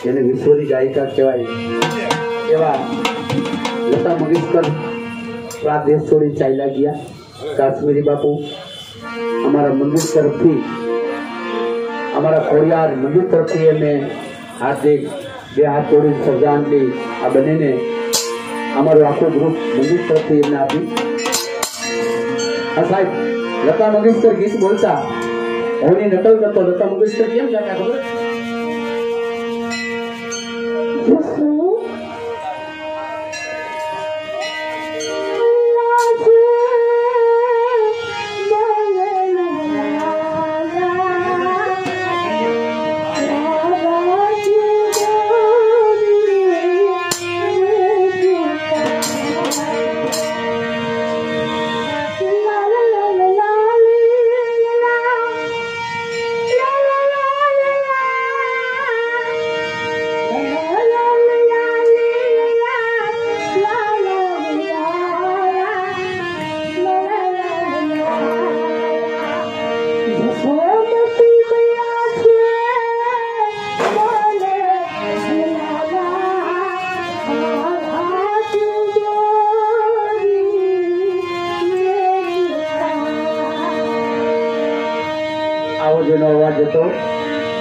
જેને વિશ્વની ગાયિકા કહેવાય એવા લતા મંગેશકર આ દેશ છોડી ચાલ્યા ગયા. કાશ્મીરી બાપુ અમારા મંદિર તરફથી, અમારા ખોડિયાર મંદિર તરફથી એમને હાર્દિક બે હાથ જોડી શ્રદ્ધાંજલિ આ બંનેને અમારું આખું ગ્રુપ મંદિર તરફથી એમને આપી. આ સાહેબ લતા મંગેશકર ગીત બોલતા એની નકલ કરતો. લતા મંગેશકર કેમ ગાતા ખબર?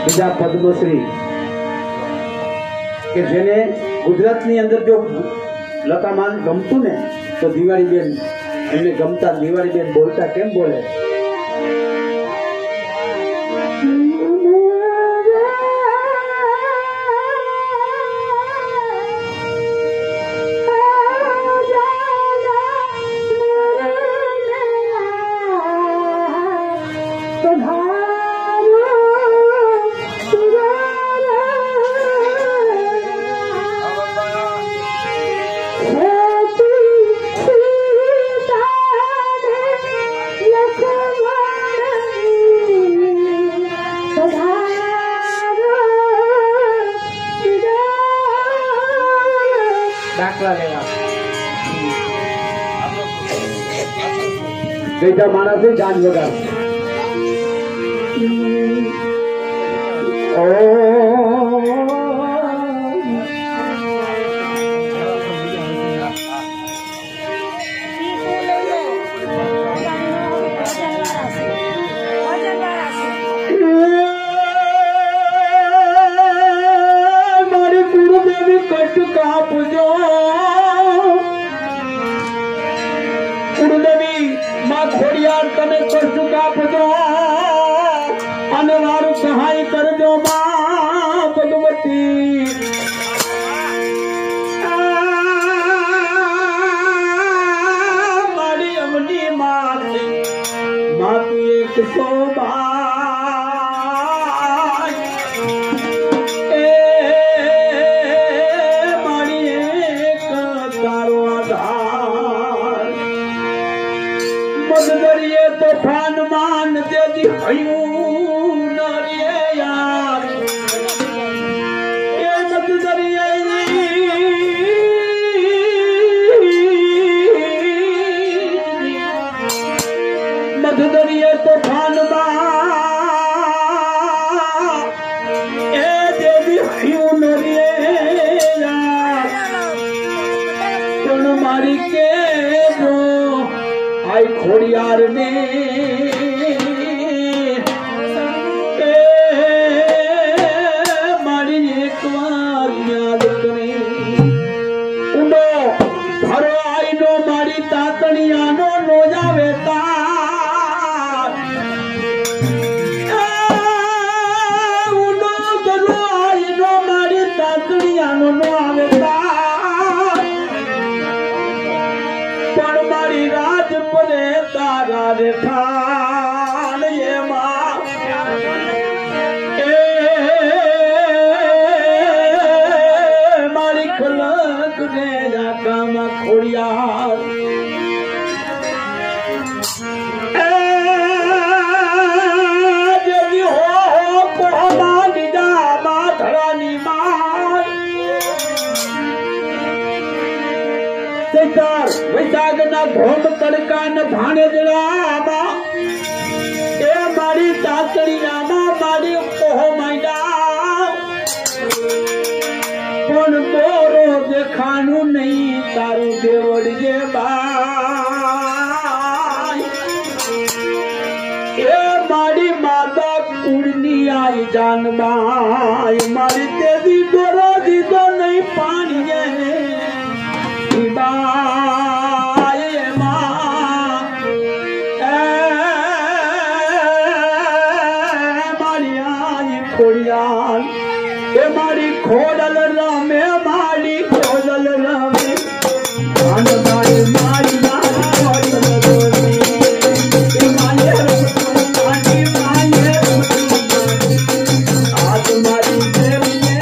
બીજા પદ્મશ્રી કે જેને ગુજરાતની અંદર જો લતામાન ગમતું ને તો દિવાળીબેન એમને ગમતા. દિવાળીબેન બોલતા કેમ બોલે? દાખલા લેવા ગઈતા માણસ ગાન વગાડ. મારી ગુરુદેવી કટ કાપજો. ગુરુદેવી માં ખોડિયાર તમે કષ્ટ કાપજો અને મારું સહાય કરજો માં ભગવતી. મારી અમની માતી માતું એક શોભા તોફાન માન દેજી હયું ન રે યાર. એ મત દરિયે તોફાન માં એ દેજી હયું ન રે યાર. પણ મારી કે જો આઈ ખોડિયાર ને મારી એક વાર યાદ કરે. ઊંડો ધારો આઈનો મારી તાતણિયાનો નો જાવે તાર. ઊંડો ધારો આઈનો મારી તાતણિયાનો નો આવે તાર. પણ મારી રાજ પડે તારા રે થાન એમાં મારી ખલક ને જાકામાં ખોડિયાર. જેવી હો કોહમાં લીધા માથડાની માર. વૈશાખના ઘોમ તડકા ને ભાણે જડામાં એ મારી તાતણીયામાં મારી કોહો માંડ્યા. પણ દોરો દેખાણું નહીં તારું દેવડ જે બાઈ. એ મારી માતા કુળની આઈ જાનબાઈ. મારી દેવી દોરો દીધો નહીં પાણીએ ખોડિયાર. એ મારી ખોડલ રમે મારી ખોડલ રમે મારી મારી ખોડલ રમે. એ મારી રમતું મારી મારી રમતું આજ મારી દેવીને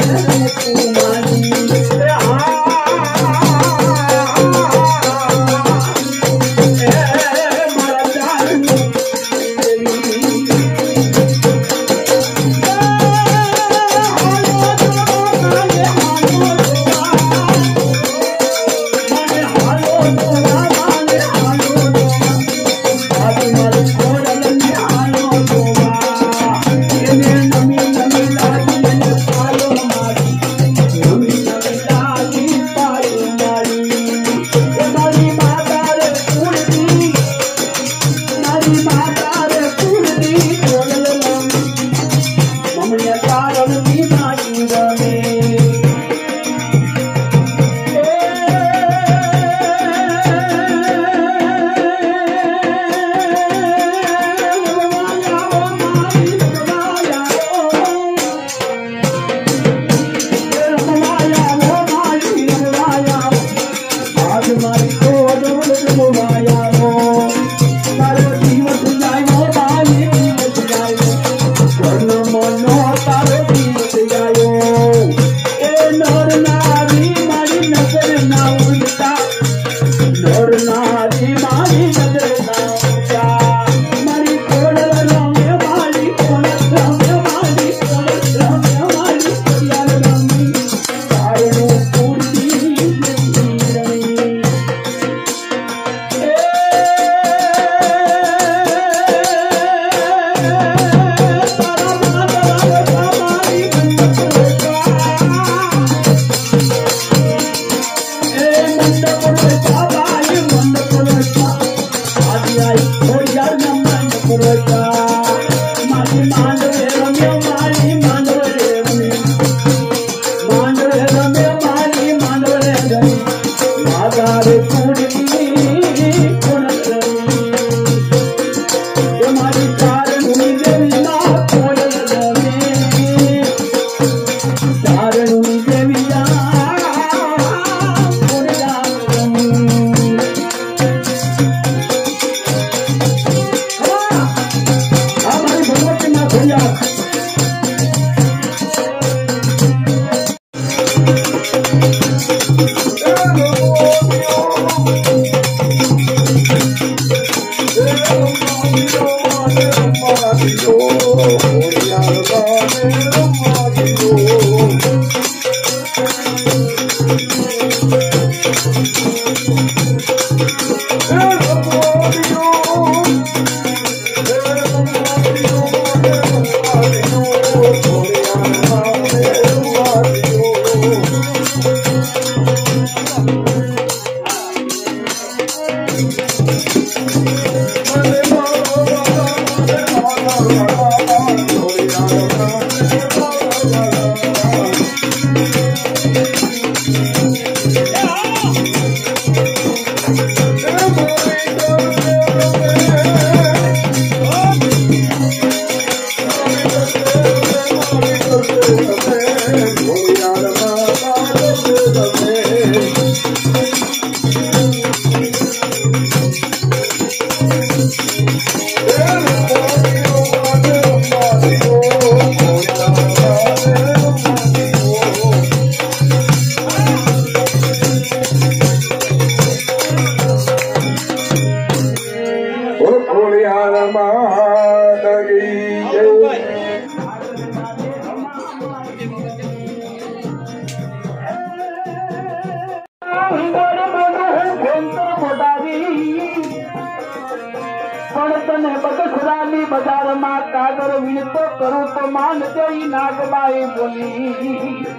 बजार में कागर वीणतो करूं तो मान जई नागबाई बोली।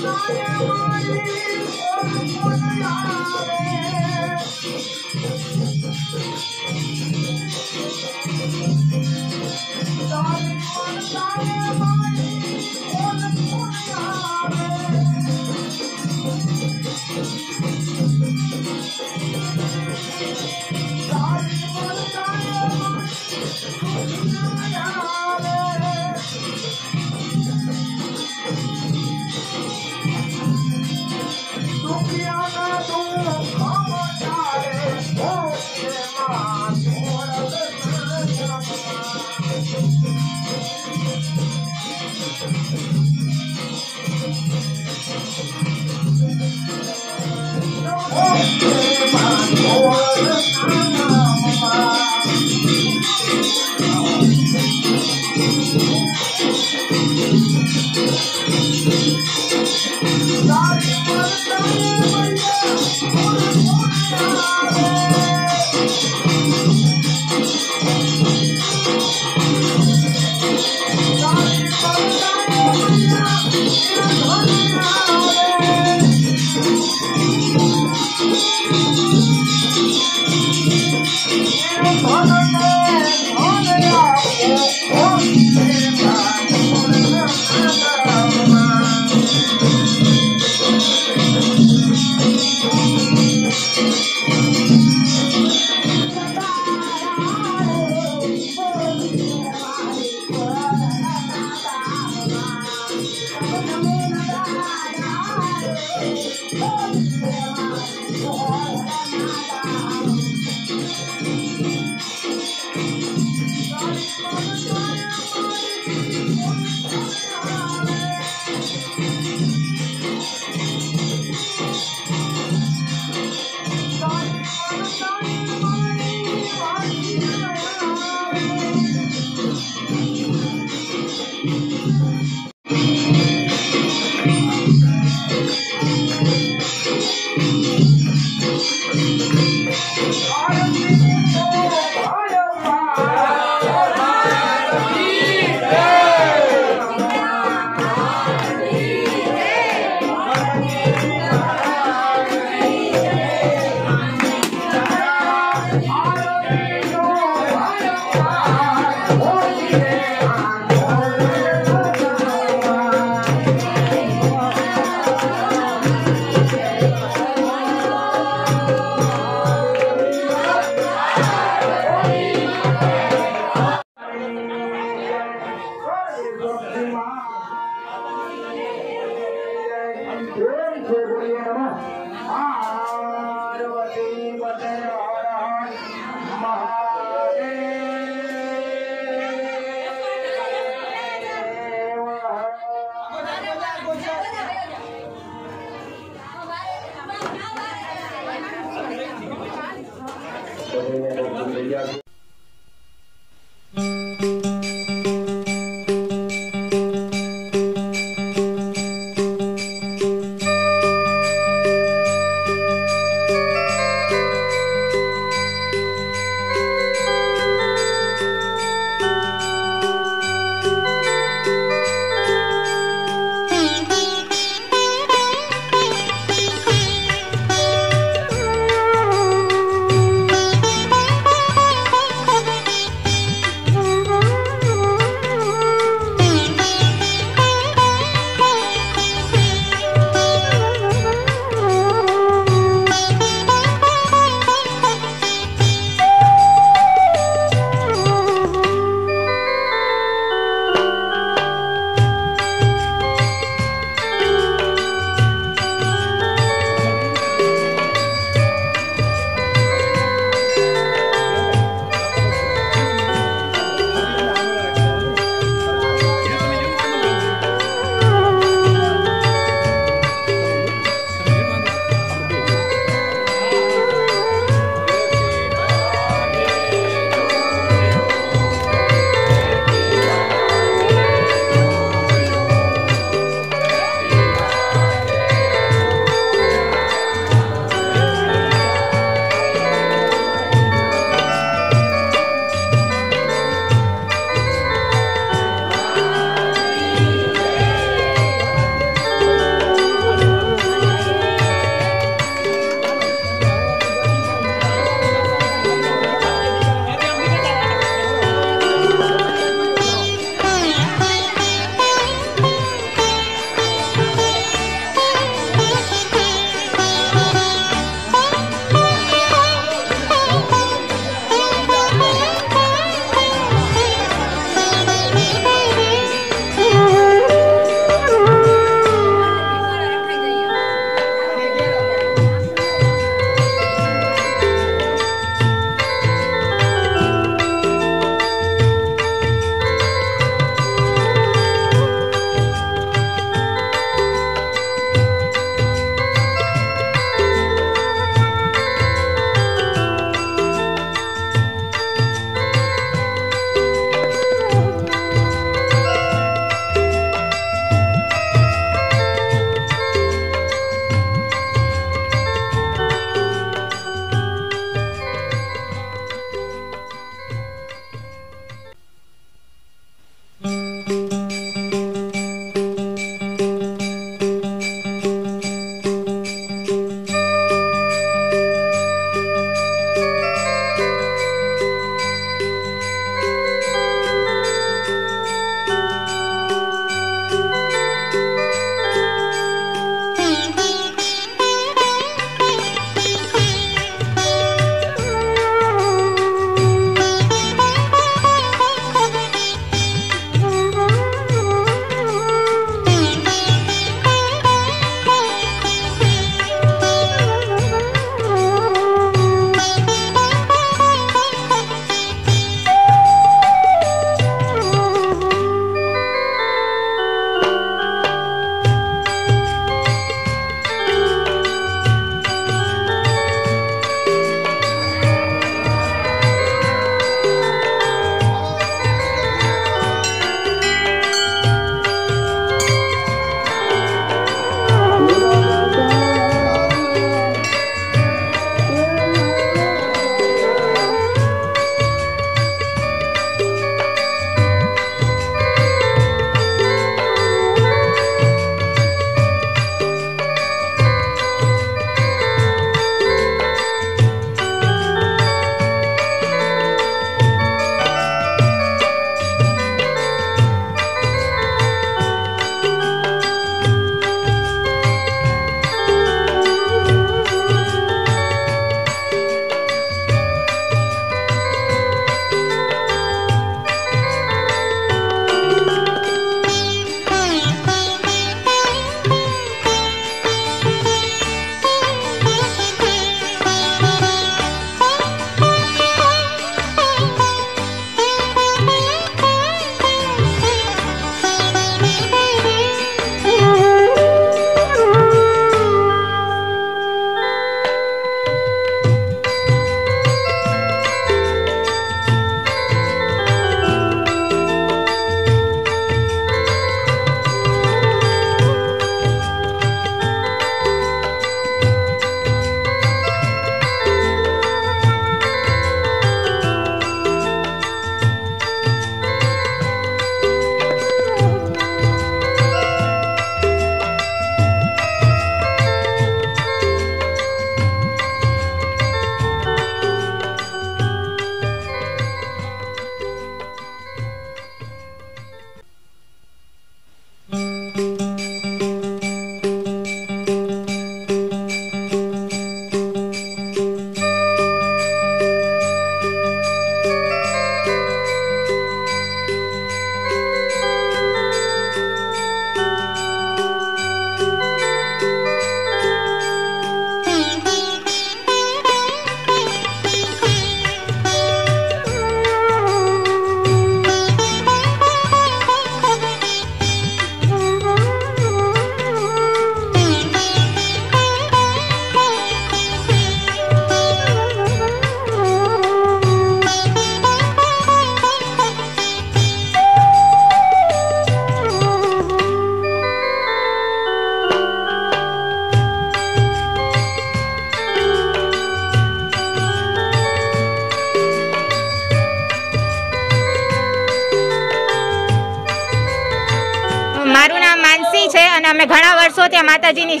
અને અમે ઘણા વર્ષોથી માતાજીની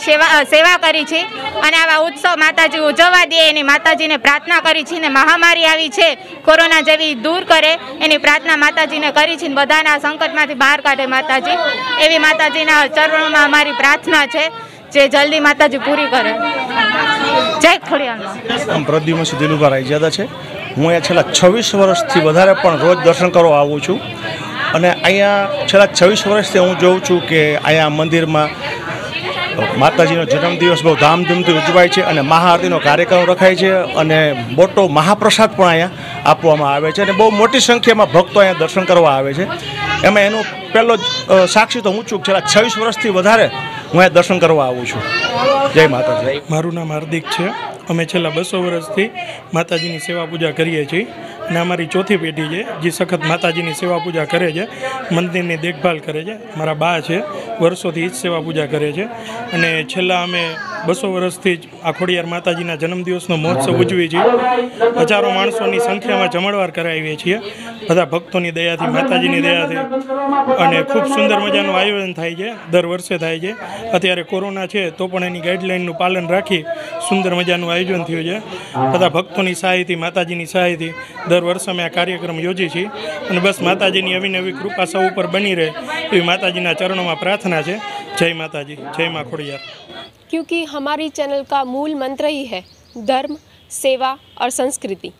સેવા કરી છે અને આવા ઉત્સવ માતાજી ઉજવવા દે એની માતાજીને પ્રાર્થના કરી છે ને મહામારી આવી છે કોરોના જેવી દૂર કરે એની પ્રાર્થના માતાજીને કરી છે, બધાના સંકટમાંથી બહાર કાઢે માતાજી, એવી માતાજીના ચરણોમાં અમારી પ્રાર્થના છે જે જલ્દી માતાજી પૂરી કરે। જય ખોડિયાર। પ્રદ્યુમનસિંહ દિલુભા રાયજાદા છે। હું અહીંયા છેલ્લા 26 વર્ષથી વધારે પણ રોજ દર્શન કરવા આવું છું અને અહીંયા છેલ્લા 26 વર્ષથી હું જોઉં છું કે અહીંયા મંદિરમાં માતાજીનો જન્મદિવસ બહુ ધામધૂમથી ઉજવાય છે અને મહાઆરતીનો કાર્યક્રમ રખાય છે અને મોટો મહાપ્રસાદ પણ અહીંયા આપવામાં આવે છે અને બહુ મોટી સંખ્યામાં ભક્તો અહીંયા દર્શન કરવા આવે છે। એમાં એનો પહેલો સાક્ષી તો હું છું, છેલ્લા 26 વર્ષથી વધારે હું અહીંયા દર્શન કરવા આવું છું। જય માતાજી। મારું નામ હાર્દિક છે। અમે છેલ્લા 200 વર્ષથી માતાજીની સેવા પૂજા કરીએ છીએ અને અમારી ચોથી પેઢી છે જે સખત માતાજીની સેવા પૂજા કરે છે, મંદિરની દેખભાલ કરે છે। મારા બા છે, વર્ષોથી જ સેવા પૂજા કરે છે અને છેલ્લા અમે 200 વર્ષથી જ આ ખોડિયાર માતાજીના જન્મદિવસનો મહોત્સવ ઉજવીએ છીએ। હજારો માણસોની સંખ્યામાં જમણવાર કરાવીએ છીએ બધા ભક્તોની દયાથી, માતાજીની દયાથી અને ખૂબ સુંદર મજાનું આયોજન થાય છે, દર વર્ષે થાય છે। અત્યારે કોરોના છે તો પણ એની ગાઈડલાઇનનું પાલન રાખી સુંદર મજાનું આયોજન થયું છે। બધા ભક્તોની સહાયથી, માતાજીની સહાયથી દર વર્ષે અમે આ કાર્યક્રમ યોજીએ છીએ અને બસ માતાજીની અવિનવી કૃપા સૌ ઉપર બની રહે એવી માતાજીના ચરણોમાં પ્રાર્થના છે। जय माता जी, जय माँ खोड़ियार। क्योंकि हमारी चैनल का मूल मंत्र ही है धर्म, सेवा और संस्कृति।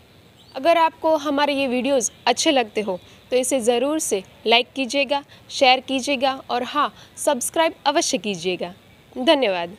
अगर आपको हमारे ये वीडियोस अच्छे लगते हो तो इसे ज़रूर से लाइक कीजिएगा, शेयर कीजिएगा और हाँ, सब्सक्राइब अवश्य कीजिएगा। धन्यवाद।